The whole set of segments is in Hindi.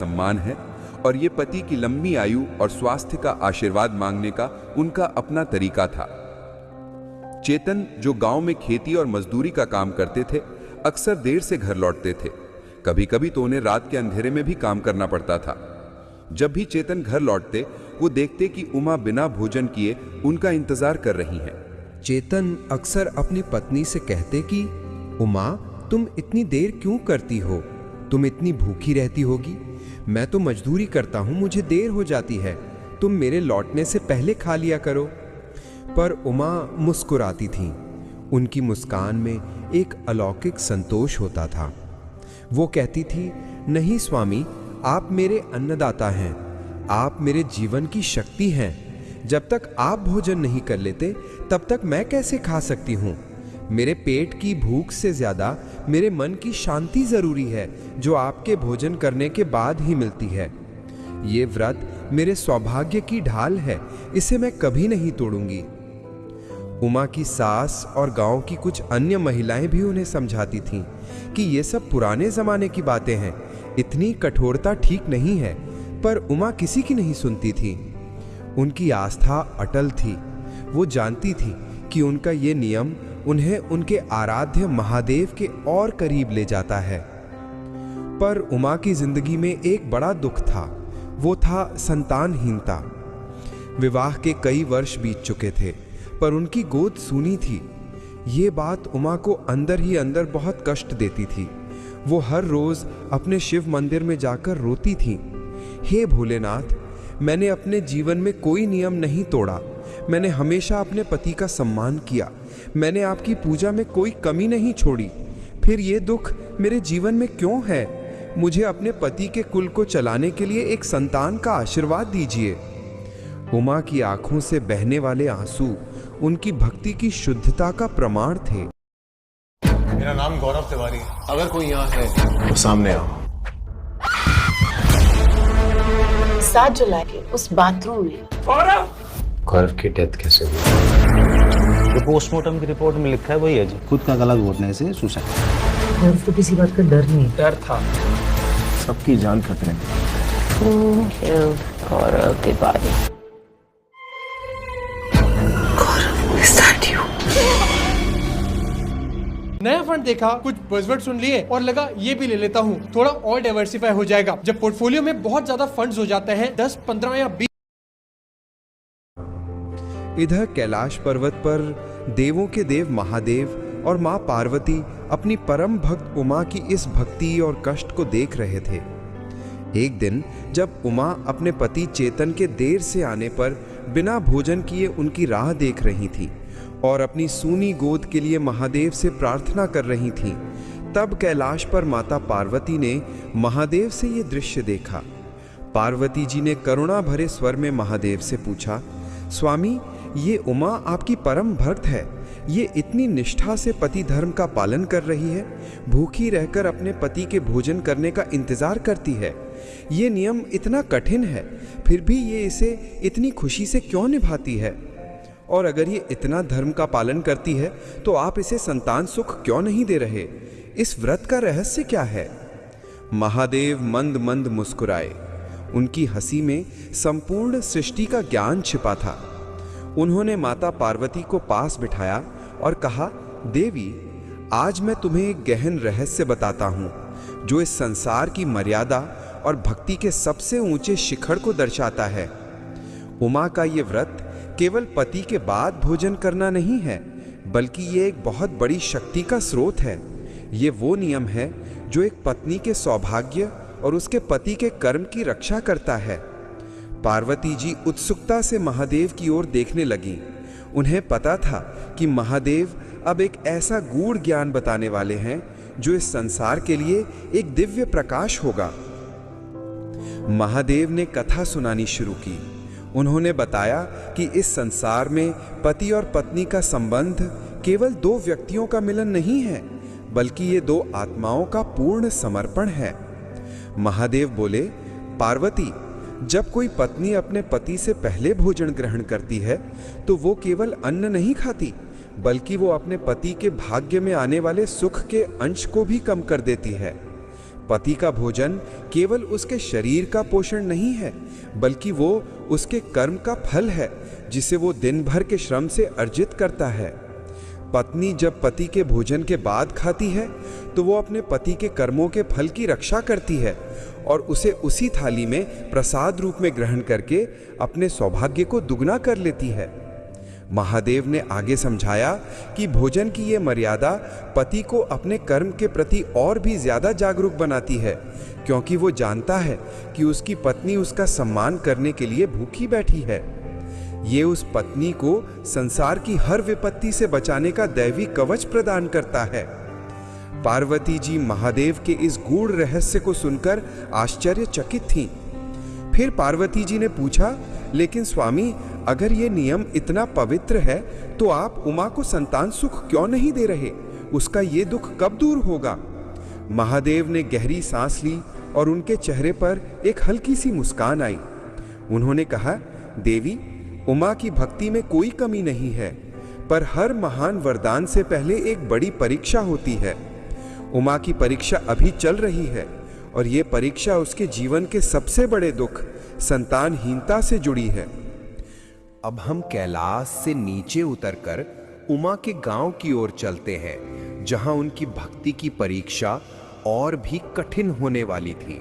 सम्मान है और ये पति की लंबी आयु और स्वास्थ्य का आशीर्वाद मांगने का उनका अपना तरीका था। चेतन, जो गांव में खेती और मजदूरी का काम करते थे, अक्सर देर से घर लौटते थे। कभी कभी तो उन्हें रात के अंधेरे में भी काम करना पड़ता था। जब भी चेतन घर लौटते, वो देखते कि उमा बिना भोजन किए उनका इंतजार कर रही हैं। चेतन अक्सर अपनी पत्नी से कहते कि उमा, तुम इतनी देर क्यों करती हो? तुम इतनी भूखी रहती होगी। मैं तो मजदूरी करता हूं, मुझे देर हो जाती है। तुम मेरे लौटने से पहले खा लिया करो। पर उमा मुस्कुराती थीं। उनकी मुस्कान में एक अलौकिक संतोष होता था। वो कहती थी, नहीं स्वामी, आप मेरे अन्नदाता हैं, आप मेरे जीवन की शक्ति हैं। जब तक आप भोजन नहीं कर लेते, तब तक मैं कैसे खा सकती हूँ? मेरे पेट की भूख से ज्यादा मेरे मन की शांति जरूरी है, जो आपके भोजन करने के बाद ही मिलती है। ये व्रत मेरे सौभाग्य की ढाल है, इसे मैं कभी नहीं तोड़ूंगी। उमा की सास और गांव की कुछ अन्य महिलाएं भी उन्हें समझाती थीं कि ये सब पुराने जमाने की बातें हैं, इतनी कठोरता ठीक नहीं है। पर उमा किसी की नहीं सुनती थी। उनकी आस्था अटल थी। वो जानती थी कि उनका ये नियम उन्हें उनके आराध्य महादेव के और करीब ले जाता है। पर उमा की जिंदगी में एक बड़ा दुख था। वो था संतानहीनता। विवाह के कई वर्ष बीत चुके थे, पर उनकी गोद सूनी थी। ये बात उमा को अंदर ही अंदर बहुत कष्ट देती थी। वो हर रोज अपने शिव मंदिर में जाकर रोती थी, हे भोलेनाथ, मैंने अपने जीवन में कोई नियम नहीं तोड़ा। मैंने हमेशा अपने पति का सम्मान किया। मैंने आपकी पूजा में कोई कमी नहीं छोड़ी। फिर ये दुख मेरे जीवन में क्यों है? मुझे अपने पति के कुल को चलाने के लिए एक संतान का आशीर्वाद दीजिए। उमा की आंखों से बहने वाले आंसू उनकी भक्ति की शुद्धता का प्रमाण थे। मेरा नाम गौरव तिवारी है। अगर कोई यहाँ है तो सामने आओ। 7 जुलाई के उस बाथरूम में गौरव की डेथ कैसे हुई? जो पोस्टमार्टम की रिपोर्ट में लिखा है वही है जी। खुद का गला घोटने से सुसाइड। गौरव को किसी बात का डर नहीं। डर था। सबकी जान खतरे में। गौरव तिवारी। नया फंड देखा, कुछ बज़वर्ड सुन लिए और लगा ये भी ले लेता हूँ, थोड़ा और डाइवर्सिफाई हो जाएगा। जब पोर्टफोलियो में बहुत ज्यादा फंड्स हो जाते हैं, 10, 15 या 20। इधर कैलाश पर्वत पर देवों के देव महादेव और मां पार्वती अपनी परम भक्त उमा की इस भक्ति और कष्ट को देख रहे थे। एक दिन जब उमा अपने पति चेतन के देर से आने पर बिना भोजन किए उनकी राह देख रही थी और अपनी सूनी गोद के लिए महादेव से प्रार्थना कर रही थीं, तब कैलाश पर माता पार्वती ने महादेव से ये दृश्य देखा। पार्वती जी ने करुणा भरे स्वर में महादेव से पूछा, स्वामी, ये उमा आपकी परम भक्त है। ये इतनी निष्ठा से पति धर्म का पालन कर रही है, भूखी रहकर अपने पति के भोजन करने का इंतजार करती है। ये नियम इतना कठिन है, फिर भी ये इसे इतनी खुशी से क्यों निभाती है? और अगर ये इतना धर्म का पालन करती है, तो आप इसे संतान सुख क्यों नहीं दे रहे? इस व्रत का रहस्य क्या है? महादेव मंद मंद मुस्कुराए। उनकी हंसी में संपूर्ण सृष्टि का ज्ञान छिपा था। उन्होंने माता पार्वती को पास बिठाया और कहा, देवी, आज मैं तुम्हें एक गहन रहस्य बताता हूँ, जो इस संसार की मर्यादा और भक्ति के सबसे ऊंचे शिखर को दर्शाता है। उमा का ये व्रत केवल पति के बाद भोजन करना नहीं है, बल्कि ये एक बहुत बड़ी शक्ति का स्रोत है। ये वो नियम है जो एक पत्नी के सौभाग्य और उसके पति के कर्म की रक्षा करता है। पार्वती जी उत्सुकता से महादेव की ओर देखने लगीं। उन्हें पता था कि महादेव अब एक ऐसा गूढ़ ज्ञान बताने वाले हैं जो इस संसार के लिए एक दिव्य प्रकाश होगा। महादेव ने कथा सुनानी शुरू की। उन्होंने बताया कि इस संसार में पति और पत्नी का संबंध केवल 2 व्यक्तियों का मिलन नहीं है, बल्कि ये 2 आत्माओं का पूर्ण समर्पण है। महादेव बोले, पार्वती, जब कोई पत्नी अपने पति से पहले भोजन ग्रहण करती है, तो वो केवल अन्न नहीं खाती, बल्कि वो अपने पति के भाग्य में आने वाले सुख के अंश को भी कम कर देती है। पति का भोजन केवल उसके शरीर का पोषण नहीं है, बल्कि वो उसके कर्म का फल है जिसे वो दिन भर के श्रम से अर्जित करता है। पत्नी जब पति के भोजन के बाद खाती है तो वो अपने पति के कर्मों के फल की रक्षा करती है और उसे उसी थाली में प्रसाद रूप में ग्रहण करके अपने सौभाग्य को दुगना कर लेती है। महादेव ने आगे समझाया कि भोजन की ये मर्यादा पति को अपने कर्म के प्रति और भी ज्यादा जागरूक बनाती है, क्योंकि वो जानता है कि उसकी पत्नी उसका सम्मान करने के लिए भूखी बैठी है। ये उस पत्नी को संसार की हर विपत्ति से बचाने का दैवी कवच प्रदान करता है। पार्वती जी महादेव के इस गूढ़ रहस्य को सुनकर आश्चर्यचकित थीं। फिर पार्वती जी ने पूछा, लेकिन स्वामी, अगर ये नियम इतना पवित्र है तो आप उमा को संतान सुख क्यों नहीं दे रहे? उसका ये दुख कब दूर होगा? महादेव ने गहरी सांस ली और उनके चेहरे पर एक हल्की सी मुस्कान आई। उन्होंने कहा, देवी, उमा की भक्ति में कोई कमी नहीं है, पर हर महान वरदान से पहले एक बड़ी परीक्षा होती है। उमा की परीक्षा अभी चल रही है और ये परीक्षा उसके जीवन के सबसे बड़े दुख संतानहीनता से जुड़ी है। अब हम कैलाश से नीचे उतरकर उमा के गांव की ओर चलते हैं, जहां उनकी भक्ति की परीक्षा और भी कठिन होने वाली थी।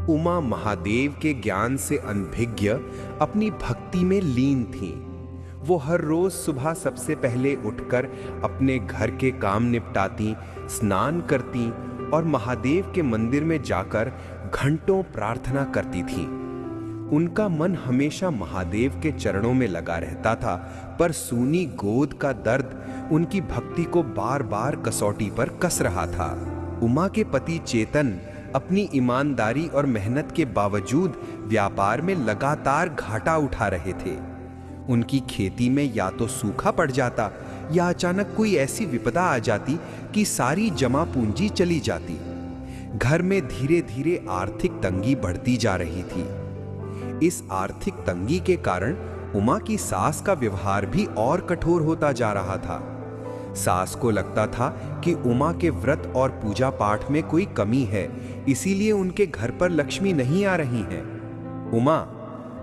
उमा महादेव के ज्ञान से अनभिज्ञ अपनी भक्ति में लीन थी। वो हर रोज सुबह सबसे पहले उठकर अपने घर के काम निपटाती, स्नान करती और महादेव के मंदिर में जाकर घंटों प्रार्थना करती थी। उनका मन हमेशा महादेव के चरणों में लगा रहता था, पर सूनी गोद का दर्द उनकी भक्ति को बार बार कसौटी पर कस रहा था। उमा के पति चेतन अपनी ईमानदारी और मेहनत के बावजूद व्यापार में लगातार घाटा उठा रहे थे। उनकी खेती में या तो सूखा पड़ जाता या अचानक कोई ऐसी विपदा आ जाती कि सारी जमा पूंजी चली जाती। घर में धीरे धीरे आर्थिक तंगी बढ़ती जा रही थी। इस आर्थिक तंगी के कारण उमा की सास का व्यवहार भी और कठोर होता जा रहा था। सास को लगता था कि उमा के व्रत और पूजा पाठ में कोई कमी है, इसीलिए उनके घर पर लक्ष्मी नहीं आ रही है। उमा,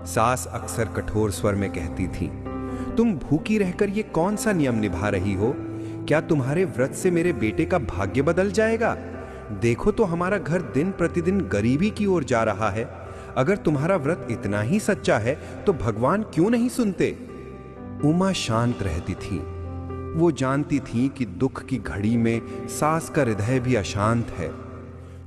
सास अक्सर कठोर स्वर में कहती थी, तुम भूखी रहकर ये कौन सा नियम निभा रही हो? क्या तुम्हारे व्रत से मेरे बेटे का भाग्य बदल जाएगा? देखो तो हमारा घर दिन प्रतिदिन गरीबी की ओर जा रहा है। अगर तुम्हारा व्रत इतना ही सच्चा है तो भगवान क्यों नहीं सुनते? उमा शांत रहती थी। वो जानती थी कि दुख की घड़ी में सास का हृदय भी अशांत है।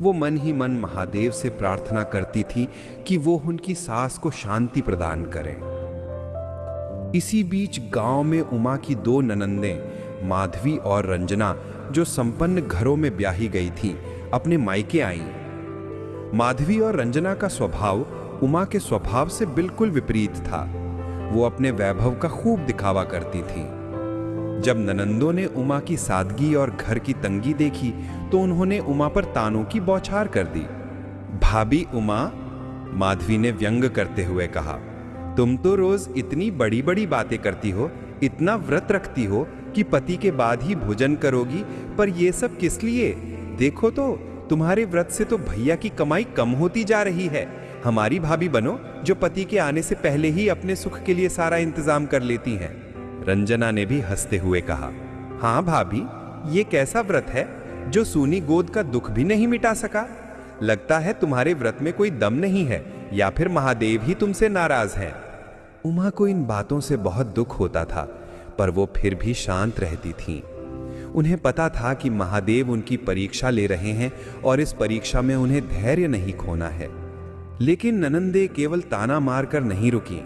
वो मन ही मन महादेव से प्रार्थना करती थी कि वो उनकी सास को शांति प्रदान करें। इसी बीच गांव में उमा की दो ननंदें माधवी और रंजना, जो संपन्न घरों में ब्याही गई थी, अपने मायके आईं। माधवी और रंजना का स्वभाव उमा के स्वभाव से बिल्कुल विपरीत था। वो अपने वैभव का खूब दिखावा करती थी। जब ननंदों ने उमा की सादगी और घर की तंगी देखी तो उन्होंने उमा पर तानों की बौछार कर दी। भाभी उमा, माधवी ने व्यंग करते हुए कहा, तुम तो रोज इतनी बड़ी बड़ी बातें करती हो, इतना व्रत रखती हो कि पति के बाद ही भोजन करोगी, पर ये सब किस लिए? देखो तो तुम्हारे व्रत से तो भैया की कमाई कम होती जा रही है। हमारी भाभी बनो जो पति के आने से पहले ही अपने सुख के लिए सारा इंतजाम कर लेती हैं। रंजना ने भी हंसते हुए कहा, हाँ भाभी, ये कैसा व्रत है जो सूनी गोद का दुख भी नहीं मिटा सका? लगता है तुम्हारे व्रत में कोई दम नहीं है, या फिर महादेव ही तुमसे नाराज हैं। उमा को इन बातों से बहुत दुख होता था, पर वो फिर भी शांत रहती थीं। उन्हें पता था कि महादेव उनकी परीक्षा ले रहे हैं और इस परीक्षा में उन्हें धैर्य नहीं खोना है। लेकिन ननंदे केवल ताना मारकर नहीं रुकी।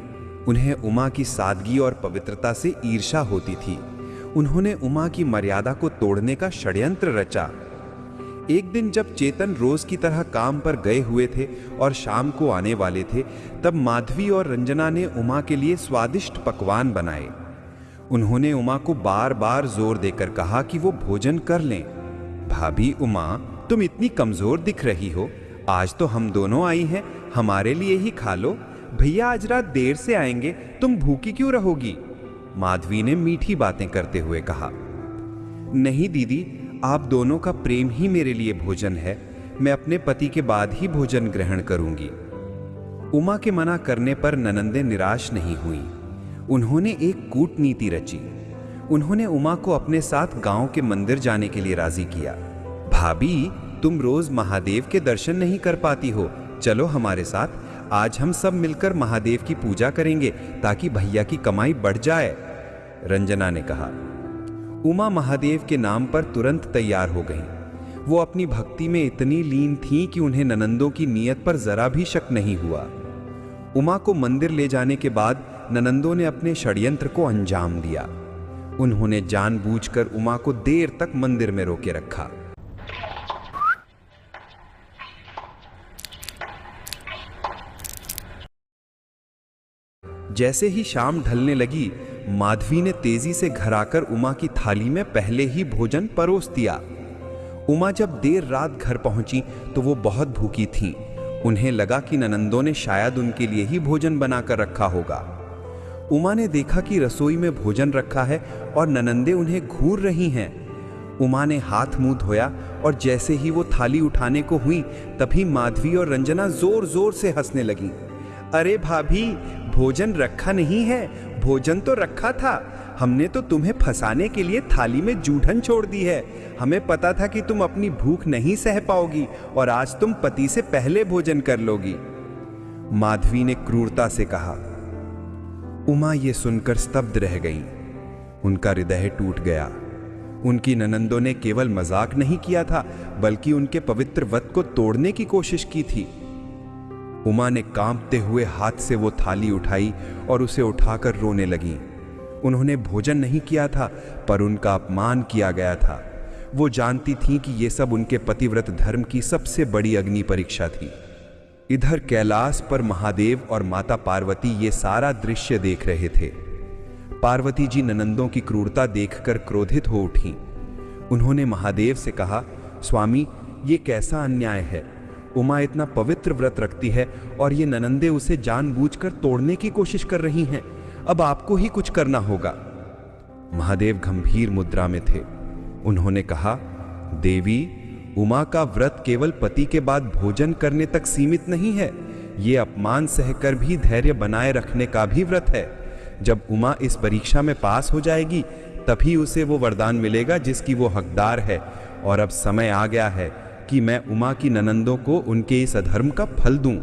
उन्हें उमा की सादगी और पवित्रता से ईर्ष्या होती थी। उन्होंने उमा की मर्यादा को तोड़ने का षड्यंत्र रचा। एक दिन जब चेतन रोज की तरह काम पर गए हुए थे और शाम को आने वाले थे, तब माधवी और रंजना ने उमा के लिए स्वादिष्ट पकवान बनाए। उन्होंने उमा को बार बार जोर देकर कहा कि वो भोजन कर लें। भाभी उमा, तुम इतनी कमजोर दिख रही हो, आज तो हम दोनों आई हैं, हमारे लिए ही खा लो। भैया आज रात देर से आएंगे, तुम भूखी क्यों रहोगी? माधवी ने मीठी बातें करते हुए कहा। नहीं दीदी, आप दोनों का प्रेम ही मेरे लिए भोजन है। मैं अपने पति के बाद ही भोजन ग्रहण करूंगी। उमा के मना करने पर ननंदे निराश नहीं हुई। उन्होंने एक कूटनीति रची। उन्होंने उमा को अपने साथ गांव के मंदिर जाने के लिए राजी किया। भाभी, तुम रोज महादेव के दर्शन नहीं कर पाती हो, चलो हमारे साथ, आज हम सब मिलकर महादेव की पूजा करेंगे ताकि भैया की कमाई बढ़ जाए, रंजना ने कहा। उमा महादेव के नाम पर तुरंत तैयार हो गईं। वो अपनी भक्ति में इतनी लीन थीं कि उन्हें ननंदों की नीयत पर जरा भी शक नहीं हुआ। उमा को मंदिर ले जाने के बाद ननंदों ने अपने षड्यंत्र को अंजाम दिया। उन्होंने जानबूझकर उमा को देर तक मंदिर में रोके रखा। जैसे ही शाम ढलने लगी, माधवी ने तेजी से घर आकर उमा की थाली में पहले ही भोजन परोस दिया। उमा जब देर रात घर पहुंची तो वो बहुत भूखी थीं। उन्हें लगा कि ननंदों ने शायद उनके लिए ही भोजन बनाकर रखा होगा। उमा ने देखा कि रसोई में भोजन रखा है और ननंदे उन्हें घूर रही हैं। उमा ने हाथ मुंह धोया और जैसे ही वो थाली उठाने को हुई, तभी माधवी और रंजना जोर जोर से हंसने लगीं। अरे भाभी, भोजन रखा नहीं है, भोजन तो रखा था। हमने तो तुम्हें फंसाने के लिए थाली में जूठन छोड़ दी है। हमें पता था कि तुम अपनी भूख नहीं सह पाओगी और आज तुम पति से पहले भोजन कर लोगी, माधवी ने क्रूरता से कहा। उमा ये सुनकर स्तब्ध रह गईं। उनका हृदय टूट गया। उनकी ननंदों ने केवल मजाक नहीं किया था, बल्कि उनके पवित्र व्रत को तोड़ने की कोशिश की थी। उमा ने कांपते हुए हाथ से वो थाली उठाई और उसे उठाकर रोने लगी। उन्होंने भोजन नहीं किया था, पर उनका अपमान किया गया था। वो जानती थीं कि ये सब उनके पतिव्रत धर्म की सबसे बड़ी अग्नि परीक्षा थी। इधर कैलाश पर महादेव और माता पार्वती ये सारा दृश्य देख रहे थे। पार्वती जी ननंदों की क्रूरता देखकर क्रोधित हो उठीं। उन्होंने महादेव से कहा, स्वामी, ये कैसा अन्याय है। उमा इतना पवित्र व्रत रखती है और ये ननंदे उसे जानबूझकर तोड़ने की कोशिश कर रही हैं। अब आपको ही कुछ करना होगा। महादेव गंभीर मुद्रा में थे। उन्होंने कहा, देवी, उमा का व्रत केवल पति के बाद भोजन करने तक सीमित नहीं है। ये अपमान सहकर भी धैर्य बनाए रखने का भी व्रत है। जब उमा इस परीक्षा में पास हो जाएगी, तभी उसे वो वरदान मिलेगा जिसकी वो हकदार है। और अब समय आ गया है कि मैं उमा की ननंदों को उनके इस अधर्म का फल दूं।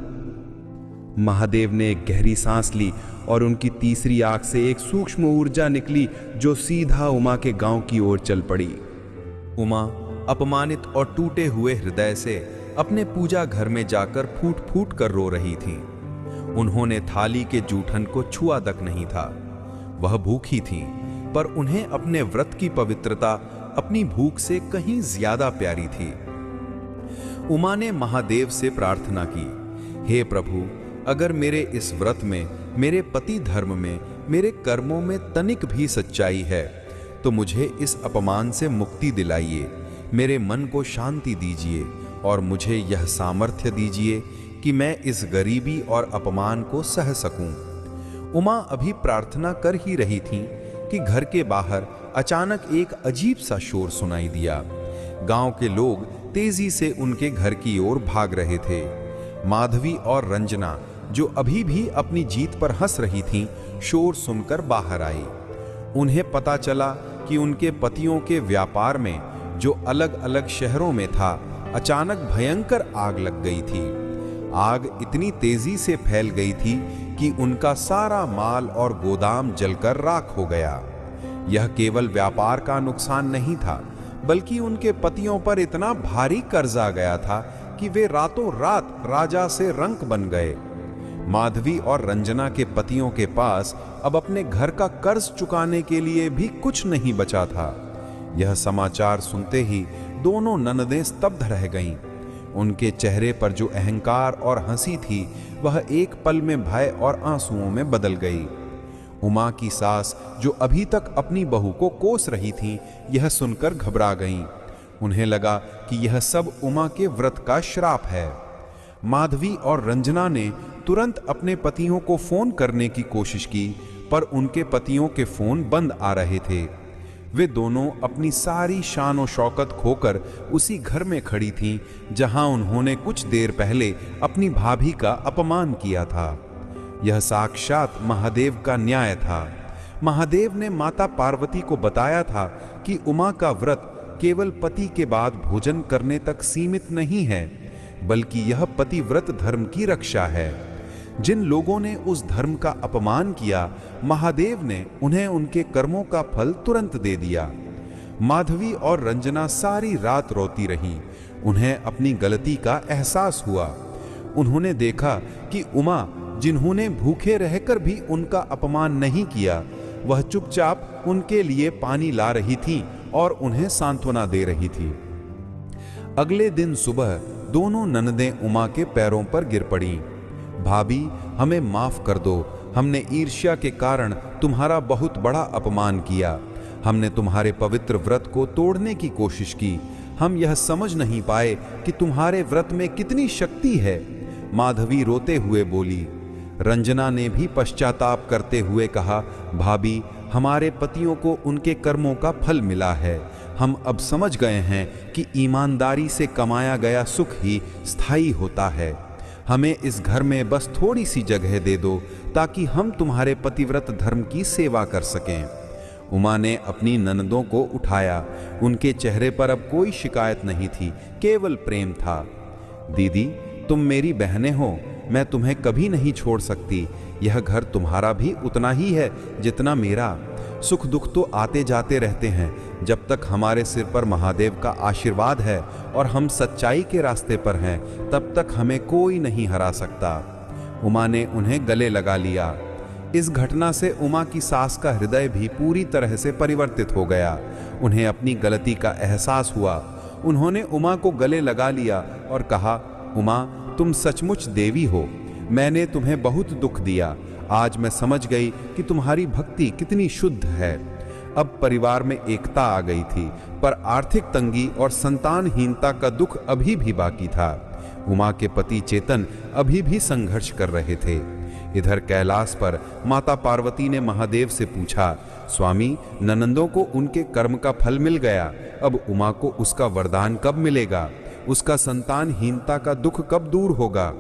महादेव ने एक गहरी सांस ली और उनकी तीसरी आंख से एक सूक्ष्म ऊर्जा निकली जो सीधा उमा के गांव की ओर चल पड़ी। उमा अपमानित और टूटे हुए हृदय से अपने पूजा घर में जाकर फूट फूट कर रो रही थी। उन्होंने थाली के जूठन को छुआ तक नहीं था। वह भूखी थी, पर उन्हें अपने व्रत की पवित्रता अपनी भूख से कहीं ज्यादा प्यारी थी। उमा ने महादेव से प्रार्थना की, हे प्रभु, अगर मेरे इस व्रत में, मेरे पति धर्म में, मेरे कर्मों में तनिक भी सच्चाई है तो मुझे इस अपमान से मुक्ति दिलाइए। मेरे मन को शांति दीजिए और मुझे यह सामर्थ्य दीजिए कि मैं इस गरीबी और अपमान को सह सकूं। उमा अभी प्रार्थना कर ही रही थी कि घर के बाहर अचानक एक अजीब सा शोर सुनाई दिया। गांव के लोग तेजी से उनके घर की ओर भाग रहे थे। माधवी और रंजना, जो अभी भी अपनी जीत पर हंस रही थीं, शोर सुनकर बाहर आई। उन्हें पता चला कि उनके पतियों के व्यापार में, जो अलग अलग शहरों में था, अचानक भयंकर आग लग गई थी। आग इतनी तेजी से फैल गई थी कि उनका सारा माल और गोदाम जलकर राख हो गया। यह केवल व्यापार का नुकसान नहीं था, बल्कि उनके पतियों पर इतना भारी कर्ज आ गया था कि वे रातों रात राजा से रंक बन गए। माधवी और रंजना के पतियों के पास अब अपने घर का कर्ज चुकाने के लिए भी कुछ नहीं बचा था। यह समाचार सुनते ही दोनों ननदें स्तब्ध रह गईं। उनके चेहरे पर जो अहंकार और हंसी थी, वह एक पल में भय और आंसुओं में बदल गई। उमा की सास, जो अभी तक अपनी बहू को कोस रही थीं, यह सुनकर घबरा गईं। उन्हें लगा कि यह सब उमा के व्रत का श्राप है। माधवी और रंजना ने तुरंत अपने पतियों को फोन करने की कोशिश की, पर उनके पतियों के फोन बंद आ रहे थे। वे दोनों अपनी सारी शान और शौकत खोकर उसी घर में खड़ी थीं जहां उन्होंने कुछ देर पहले अपनी भाभी का अपमान किया था। यह साक्षात महादेव का न्याय था। महादेव ने माता पार्वती को बताया था कि उमा का व्रत केवल पति के बाद भोजन करने तक सीमित नहीं है, बल्कि यह पतिव्रत धर्म की रक्षा है। जिन लोगों ने उस धर्म का अपमान किया, महादेव ने उन्हें उनके कर्मों का फल तुरंत दे दिया। माधवी और रंजना सारी रात रोती रहीं। उन्हें अपनी गलती का एहसास हुआ। उन्होंने देखा कि उमा, जिन्होंने भूखे रहकर भी उनका अपमान नहीं किया, वह चुपचाप उनके लिए पानी ला रही थी और उन्हें सांत्वना दे रही थी। अगले दिन सुबह दोनों ननदें उमा के पैरों पर गिर पड़ीं। भाभी, हमें माफ कर दो। हमने ईर्ष्या के कारण तुम्हारा बहुत बड़ा अपमान किया। हमने तुम्हारे पवित्र व्रत को तोड़ने की कोशिश की। हम यह समझ नहीं पाए कि तुम्हारे व्रत में कितनी शक्ति है। माधवी रोते हुए बोली। रंजना ने भी पश्चाताप करते हुए कहा, भाभी, हमारे पतियों को उनके कर्मों का फल मिला है। हम अब समझ गए हैं कि ईमानदारी से कमाया गया सुख ही स्थायी होता है। हमें इस घर में बस थोड़ी सी जगह दे दो ताकि हम तुम्हारे पतिव्रत धर्म की सेवा कर सकें। उमा ने अपनी ननदों को उठाया। उनके चेहरे पर अब कोई शिकायत नहीं थी, केवल प्रेम था। दीदी, तुम मेरी बहनें हो, मैं तुम्हें कभी नहीं छोड़ सकती। यह घर तुम्हारा भी उतना ही है जितना मेरा। सुख दुख तो आते जाते रहते हैं। जब तक हमारे सिर पर महादेव का आशीर्वाद है और हम सच्चाई के रास्ते पर हैं, तब तक हमें कोई नहीं हरा सकता। उमा ने उन्हें गले लगा लिया। इस घटना से उमा की सास का हृदय भी पूरी तरह से परिवर्तित हो गया। उन्हें अपनी गलती का एहसास हुआ। उन्होंने उमा को गले लगा लिया और कहा, उमा, तुम सचमुच देवी हो। मैंने तुम्हें बहुत दुख दिया। आज मैं समझ गई कि तुम्हारी भक्ति कितनी शुद्ध है। अब परिवार में एकता आ गई थी, पर आर्थिक तंगी और संतानहीनता का दुख अभी भी बाकी था। उमा के पति चेतन अभी भी संघर्ष कर रहे थे। इधर कैलाश पर माता पार्वती ने महादेव से पूछा, स्वामी, ननंदों को उनके कर्म का फल मिल गया, अब उमा को उसका वरदान कब मिलेगा? उसका संतानहीनता का दुख कब दूर होगा?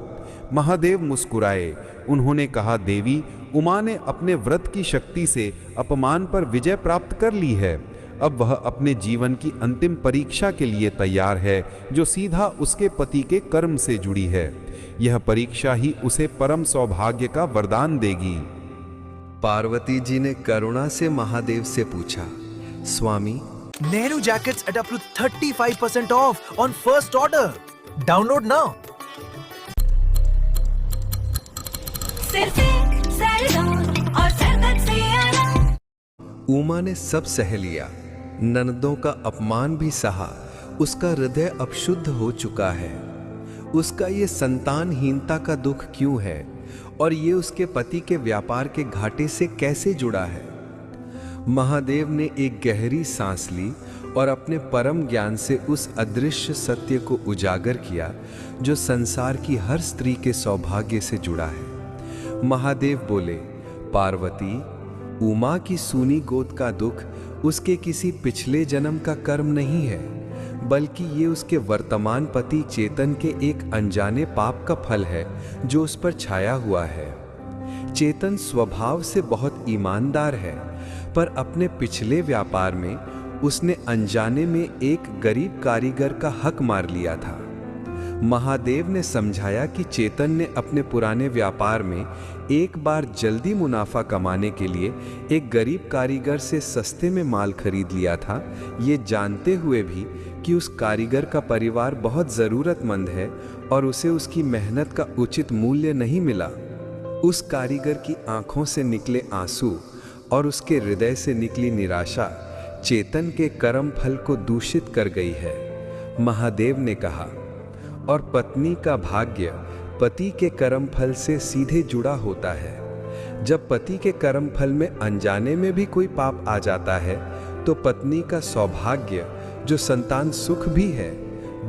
महादेव मुस्कुराए। उन्होंने कहा, देवी, उमा ने अपने व्रत की शक्ति से अपमान पर विजय प्राप्त कर ली है। अब वह अपने जीवन की अंतिम परीक्षा के लिए तैयार है, जो सीधा उसके पति के कर्म से जुड़ी है। यह परीक्षा ही उसे परम सौभाग्य का वरदान देगी। पार्वती जी ने करुणा से महादेव से पूछा, स्वामी, Nehru jackets at up to 35% off on first order. Download now. सिर्फ एक सेल्यून और सरबत से आना। उमा ने सब सह लिया। ननदों का अपमान भी सहा। उसका हृदय अब शुद्ध हो चुका है। उसका ये संतानहीनता का दुख क्यों है और ये उसके पति के व्यापार के घाटे से कैसे जुड़ा है? महादेव ने एक गहरी सांस ली और अपने परम ज्ञान से उस अदृश्य सत्य को उजागर किया जो संसार की हर स्त्री के सौभाग्य से जुड़ा है। महादेव बोले, पार्वती, उमा की सूनी गोद का दुख उसके किसी पिछले जन्म का कर्म नहीं है, बल्कि ये उसके वर्तमान पति चेतन के एक अनजाने पाप का फल है जो उस पर छाया हुआ है। चेतन स्वभाव से बहुत ईमानदार है, पर अपने पिछले व्यापार में उसने अनजाने में एक गरीब कारीगर का हक मार लिया था। महादेव ने समझाया कि चेतन ने अपने पुराने व्यापार में एक बार जल्दी मुनाफा कमाने के लिए एक गरीब कारीगर से सस्ते में माल खरीद लिया था, ये जानते हुए भी कि उस कारीगर का परिवार बहुत ज़रूरतमंद है और उसे उसकी मेहनत का उचित मूल्य नहीं मिला। उस कारीगर की आंखों से निकले आंसू और उसके हृदय से निकली निराशा चेतन के कर्म फल को दूषित कर गई है। महादेव ने कहा, और पत्नी का भाग्य पति के कर्म फल से सीधे जुड़ा होता है। जब पति के कर्म फल में अनजाने में भी कोई पाप आ जाता है तो पत्नी का सौभाग्य, जो संतान सुख भी है,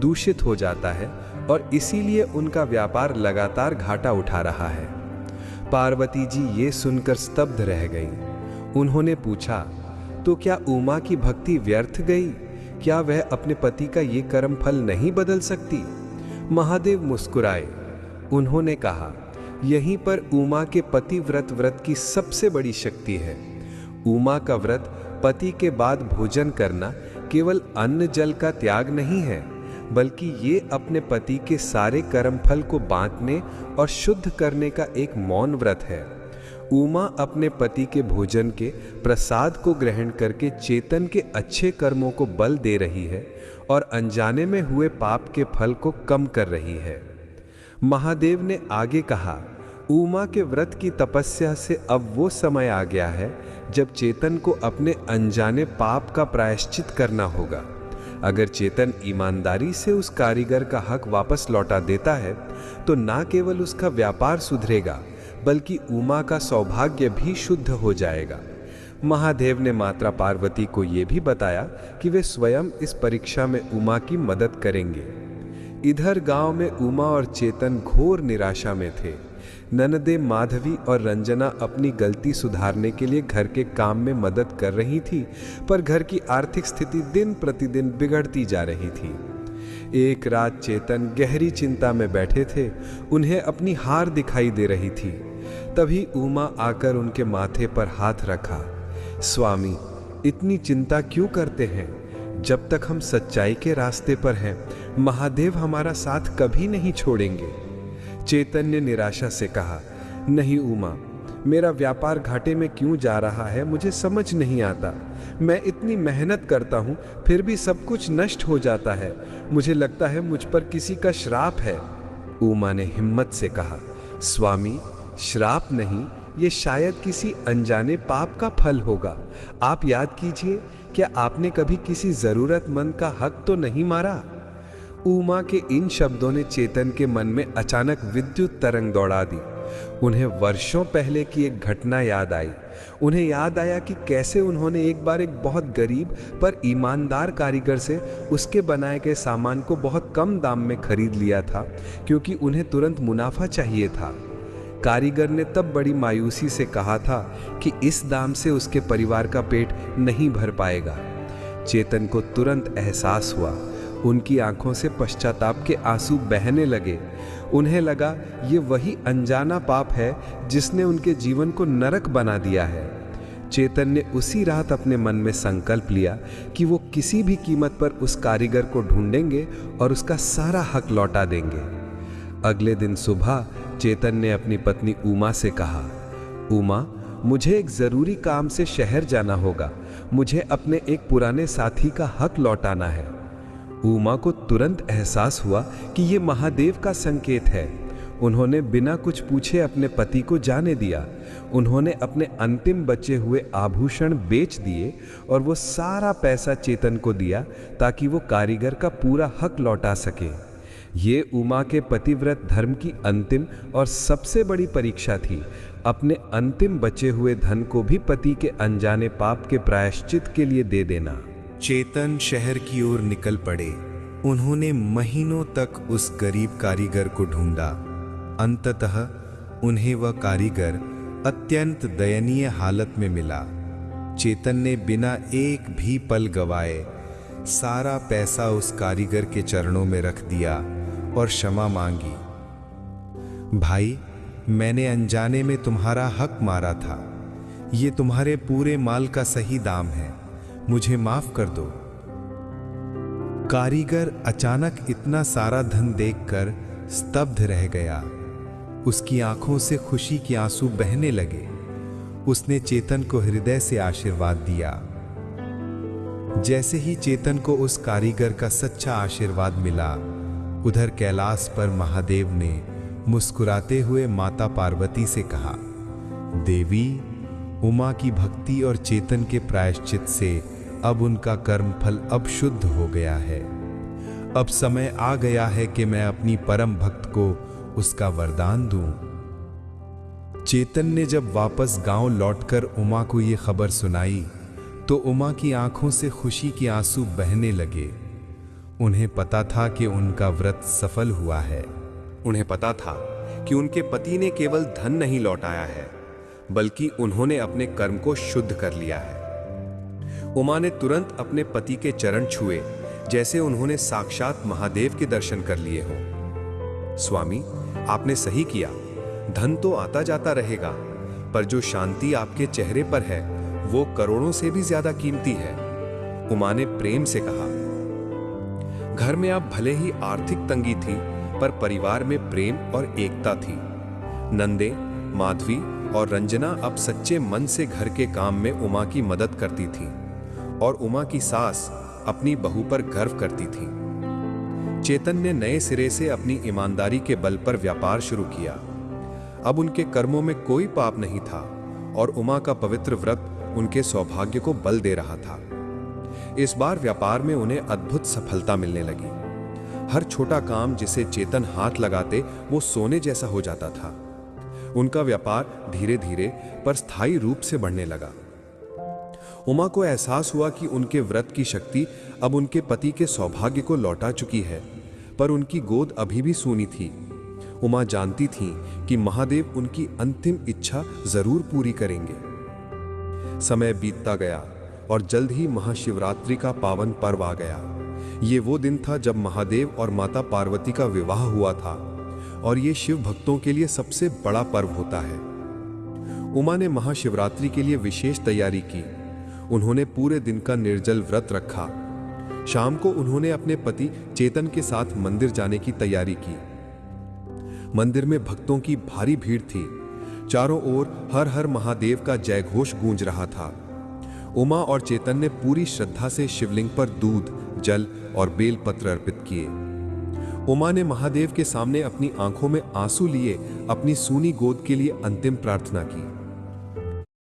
दूषित हो जाता है और इसीलिए उनका व्यापार लगातार घाटा उठा रहा है। पार्वती जी ये सुनकर स्तब्ध रह गईं। उन्होंने पूछा, तो क्या उमा की भक्ति व्यर्थ गई? क्या वह अपने पति का ये कर्म फल नहीं बदल सकती? महादेव मुस्कुराए। उन्होंने कहा, यहीं पर उमा के पतिव्रत व्रत की सबसे बड़ी शक्ति है। उमा का व्रत पति के बाद भोजन करना केवल अन्न जल का त्याग नहीं है, बल्कि ये अपने पति के सारे कर्म फल को बांटने और शुद्ध करने का एक मौन व्रत है। उमा अपने पति के भोजन के प्रसाद को ग्रहण करके चेतन के अच्छे कर्मों को बल दे रही है और अनजाने में हुए पाप के फल को कम कर रही है। महादेव ने आगे कहा, उमा के व्रत की तपस्या से अब वो समय आ गया है जब चेतन को अपने अनजाने पाप का प्रायश्चित करना होगा। अगर चेतन ईमानदारी से उस कारीगर का हक वापस लौटा देता है तो ना केवल उसका व्यापार सुधरेगा, बल्कि उमा का सौभाग्य भी शुद्ध हो जाएगा। महादेव ने माता पार्वती को यह भी बताया कि वे स्वयं इस परीक्षा में उमा की मदद करेंगे। इधर गांव में उमा और चेतन घोर निराशा में थे। ननदे माधवी और रंजना अपनी गलती सुधारने के लिए घर के काम में मदद कर रही थी, पर घर की आर्थिक स्थिति दिन प्रतिदिन बिगड़ती जा रही थी। एक रात चेतन गहरी चिंता में बैठे थे। उन्हें अपनी हार दिखाई दे रही थी। तभी उमा आकर उनके माथे पर हाथ रखा। स्वामी, इतनी चिंता क्यों करते हैं? जब तक हम सच्चाई के रास्ते पर हैं, महादेव हमारा साथ कभी नहीं छोड़ेंगे। चेतन ने निराशा से कहा, नहीं उमा, मेरा व्यापार घाटे में क्यों जा रहा है मुझे समझ नहीं आता। मैं इतनी मेहनत करता हूँ फिर भी सब कुछ नष्ट हो जाता है। मुझे लगता है मुझ पर किसी का श्राप है। उमा ने हिम्मत से कहा, स्वामी, श्राप नहीं, ये शायद किसी अनजाने पाप का फल होगा। आप याद कीजिए, क्या आपने कभी किसी जरूरतमंद का हक तो नहीं मारा? उमा के इन शब्दों ने चेतन के मन में अचानक विद्युत तरंग दौड़ा दी। उन्हें वर्षों पहले की एक घटना याद आई। उन्हें याद आया कि कैसे उन्होंने एक बार एक बहुत गरीब पर ईमानदार कारीगर से उसके बनाए गए सामान को बहुत कम दाम में खरीद लिया था, क्योंकि उन्हें तुरंत मुनाफा चाहिए था। कारीगर ने तब बड़ी मायूसी से कहा था कि इस दाम से उसके परिवार का पेट नहीं भर पाएगा। चेतन को तुरंत एहसास हुआ। उनकी आंखों से पश्चाताप के आंसू बहने लगे। उन्हें लगा ये वही अनजाना पाप है जिसने उनके जीवन को नरक बना दिया है। चेतन ने उसी रात अपने मन में संकल्प लिया कि वो किसी भी कीमत पर उस कारीगर को ढूंढेंगे और उसका सारा हक लौटा देंगे। अगले दिन सुबह चेतन ने अपनी पत्नी उमा से कहा, उमा, मुझे एक जरूरी काम से शहर जाना होगा। मुझे अपने एक पुराने साथी का हक लौटाना है। उमा को तुरंत एहसास हुआ कि ये महादेव का संकेत है। उन्होंने बिना कुछ पूछे अपने पति को जाने दिया। उन्होंने अपने अंतिम बचे हुए आभूषण बेच दिए और वो सारा पैसा चेतन को दिया ताकि वो कारीगर का पूरा हक लौटा सके। ये उमा के पतिव्रत धर्म की अंतिम और सबसे बड़ी परीक्षा थी। अपने अंतिम बचे हुए धन को भी पति के अनजाने पाप के प्रायश्चित के लिए दे देना। चेतन शहर की ओर निकल पड़े। उन्होंने महीनों तक उस गरीब कारीगर को ढूंढा। अंततः उन्हें वह कारीगर अत्यंत दयनीय हालत में मिला। चेतन ने बिना एक भी पल गवाए सारा पैसा उस कारीगर के चरणों में रख दिया और क्षमा मांगी। भाई, मैंने अनजाने में तुम्हारा हक मारा था। ये तुम्हारे पूरे माल का सही दाम है। मुझे माफ कर दो। कारीगर अचानक इतना सारा धन देखकर स्तब्ध रह गया। उसकी आंखों से खुशी के आंसू बहने लगे। उसने चेतन को हृदय से आशीर्वाद दिया। जैसे ही चेतन को उस कारीगर का सच्चा आशीर्वाद मिला, उधर कैलाश पर महादेव ने मुस्कुराते हुए माता पार्वती से कहा, देवी, उमा की भक्ति और चेतन के प्रायश्चित से अब उनका कर्मफल अब शुद्ध हो गया है। अब समय आ गया है कि मैं अपनी परम भक्त को उसका वरदान दूं। चेतन ने जब वापस गांव लौटकर उमा को यह खबर सुनाई तो उमा की आंखों से खुशी के आंसू बहने लगे। उन्हें पता था कि उनका व्रत सफल हुआ है। उन्हें पता था कि उनके पति ने केवल धन नहीं लौटाया है, बल्कि उन्होंने अपने कर्म को शुद्ध कर लिया है। उमा ने तुरंत अपने पति के चरण छुए, जैसे उन्होंने साक्षात महादेव के दर्शन कर लिए हों। स्वामी, आपने सही किया। धन तो आता जाता रहेगा, पर जो शांति आपके चेहरे पर है वो करोड़ों से भी ज्यादा कीमती है, उमा ने प्रेम से कहा। घर में अब भले ही आर्थिक तंगी थी, पर परिवार में प्रेम और एकता थी। नंदे, माधवी और रंजना अब सच्चे मन से घर के काम में उमा की मदद करती थीं, और उमा की सास अपनी बहू पर गर्व करती थी। चेतन ने नए सिरे से अपनी ईमानदारी के बल पर व्यापार शुरू किया। अब उनके कर्मों में कोई पाप नहीं था, और उमा का पवित्र व्रत उनके सौभाग्य को बल दे रहा था। इस बार व्यापार में उन्हें अद्भुत सफलता मिलने लगी। हर छोटा काम जिसे चेतन हाथ लगाते वो सोने जैसा हो जाता था। उनका व्यापार धीरे धीरे पर स्थायी रूप से बढ़ने लगा। उमा को एहसास हुआ कि उनके व्रत की शक्ति अब उनके पति के सौभाग्य को लौटा चुकी है, पर उनकी गोद अभी भी सूनी थी। उमा जानती थी कि महादेव उनकी अंतिम इच्छा जरूर पूरी करेंगे। समय बीतता गया और जल्द ही महाशिवरात्रि का पावन पर्व आ गया। ये वो दिन था जब महादेव और माता पार्वती का विवाह हुआ था, और ये शिव भक्तों के लिए सबसे बड़ा पर्व होता है। उमा ने महाशिवरात्रि के लिए विशेष तैयारी की। उन्होंने पूरे दिन का निर्जल व्रत रखा। शाम को उन्होंने अपने पति चेतन के साथ मंदिर जाने की तैयारी की। मंदिर में भक्तों की भारी भीड़ थी। चारों ओर हर हर महादेव का जयघोष गूंज रहा था। उमा और चेतन ने पूरी श्रद्धा से शिवलिंग पर दूध, जल और बेलपत्र अर्पित किए। उमा ने महादेव के सामने अपनी आंखों में आंसू लिए अपनी सूनी गोद के लिए अंतिम प्रार्थना की।